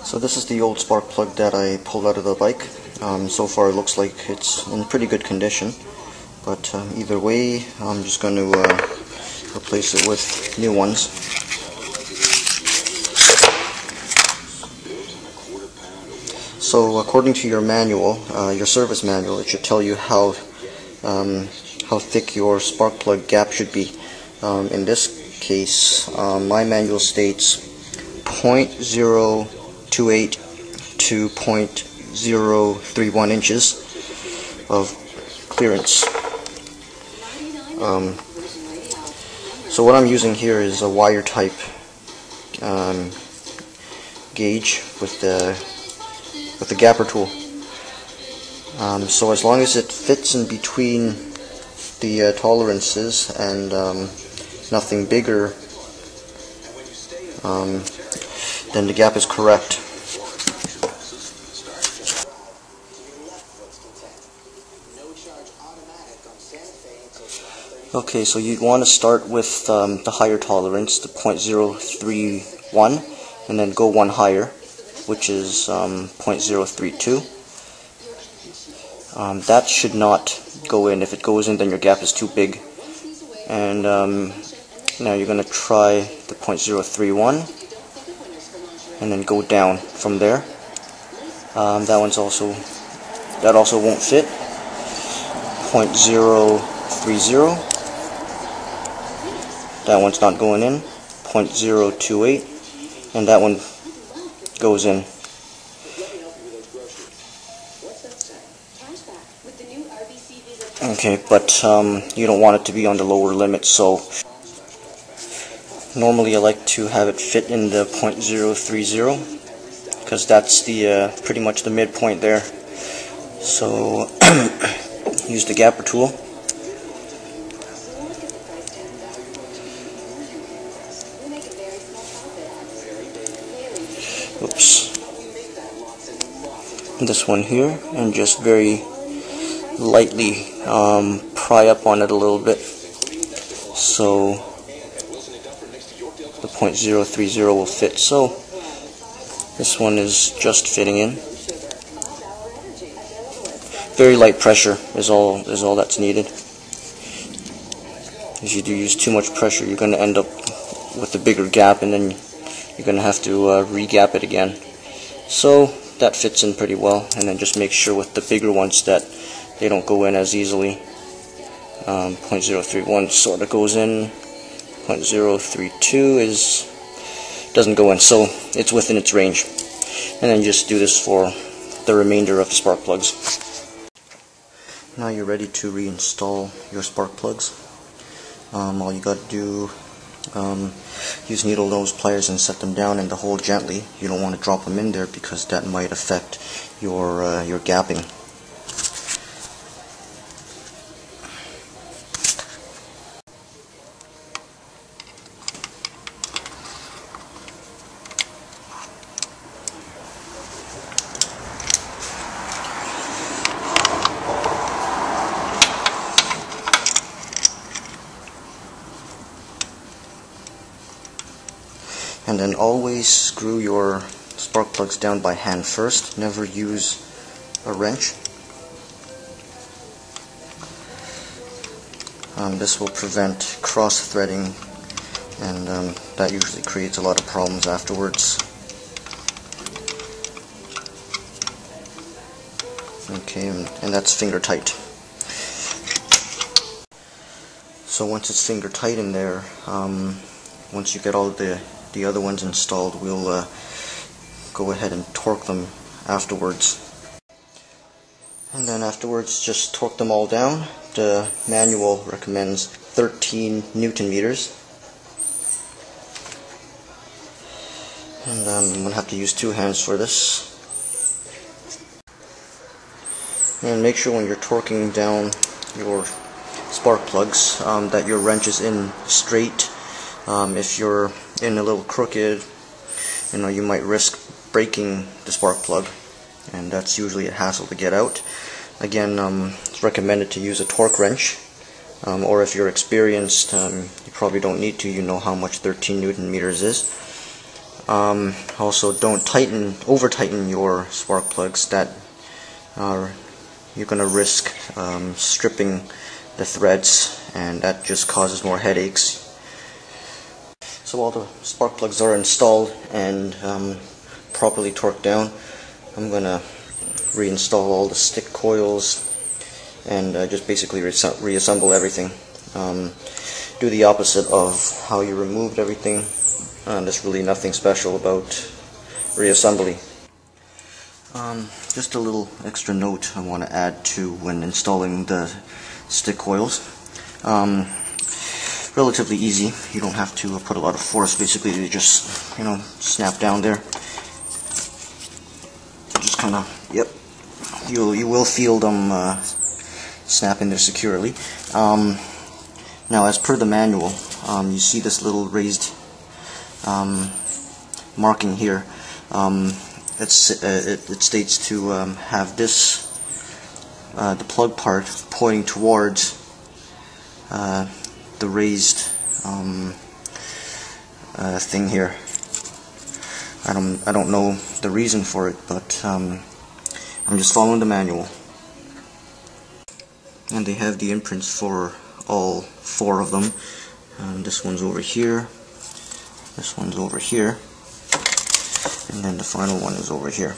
So this is the old spark plug that I pulled out of the bike. So far it looks like it's in pretty good condition, but either way I'm just going to replace it with new ones. So according to your manual, your service manual, it should tell you how thick your spark plug gap should be. In this case, my manual states 0.028 to 0.031 inches of clearance. So what I'm using here is a wire type gauge with the gapper tool. So as long as it fits in between the tolerances and nothing bigger, then the gap is correct. Okay, so you'd want to start with the higher tolerance, the 0.031, and then go one higher, which is 0.032. That should not go in. If it goes in, then your gap is too big. And now you're going to try the 0.031 and then go down from there. That also won't fit. 0.030. That one's not going in. 0.028, and that one goes in. Okay, but you don't want it to be on the lower limit, so normally I like to have it fit in the 0.030, because that's the pretty much the midpoint there. So use the gapper tool. Oops. This one here, and just very lightly pry up on it a little bit, so the 0.030 will fit. So this one is just fitting in. Very light pressure is all that's needed. If you do use too much pressure, you're going to end up with a bigger gap, and then you're going to have to re-gap it again. So that fits in pretty well, and then just make sure with the bigger ones that they don't go in as easily. 0.031 sort of goes in. 0.032 doesn't go in, so it's within its range. And then just do this for the remainder of the spark plugs. Now you're ready to reinstall your spark plugs. All you got to do, use needle nose pliers and set them down and to hold gently. You don't want to drop them in there because that might affect your gapping. And then always screw your spark plugs down by hand first. Never use a wrench. This will prevent cross-threading, and that usually creates a lot of problems afterwards. Okay, and that's finger tight. So once it's finger tight in there, once you get all the other ones installed, we'll go ahead and torque them afterwards. And then afterwards, just torque them all down. The manual recommends 13 Newton meters. And I'm going to have to use two hands for this. And make sure when you're torquing down your spark plugs that your wrench is in straight. If you're in a little crooked, you might risk breaking the spark plug, and that's usually a hassle to get out. Again, it's recommended to use a torque wrench, or if you're experienced, you probably don't need to. You know how much 13 Newton meters is. Also, don't over tighten your spark plugs. That you're gonna risk stripping the threads, and that just causes more headaches. So all the spark plugs are installed and properly torqued down. I'm gonna reinstall all the stick coils and just basically reassemble everything. Do the opposite of how you removed everything. There's really nothing special about reassembly. Just a little extra note I want to add to when installing the stick coils. Relatively easy. You don't have to put a lot of force. Basically, you just snap down there. Just kind of, yep. You will feel them snap in there securely. Now, as per the manual, you see this little raised marking here. It states to have this, the plug part, pointing towards the raised thing here. I don't know the reason for it, but I'm just following the manual. And they have the imprints for all 4 of them. This one's over here, this one's over here, and then the final one is over here.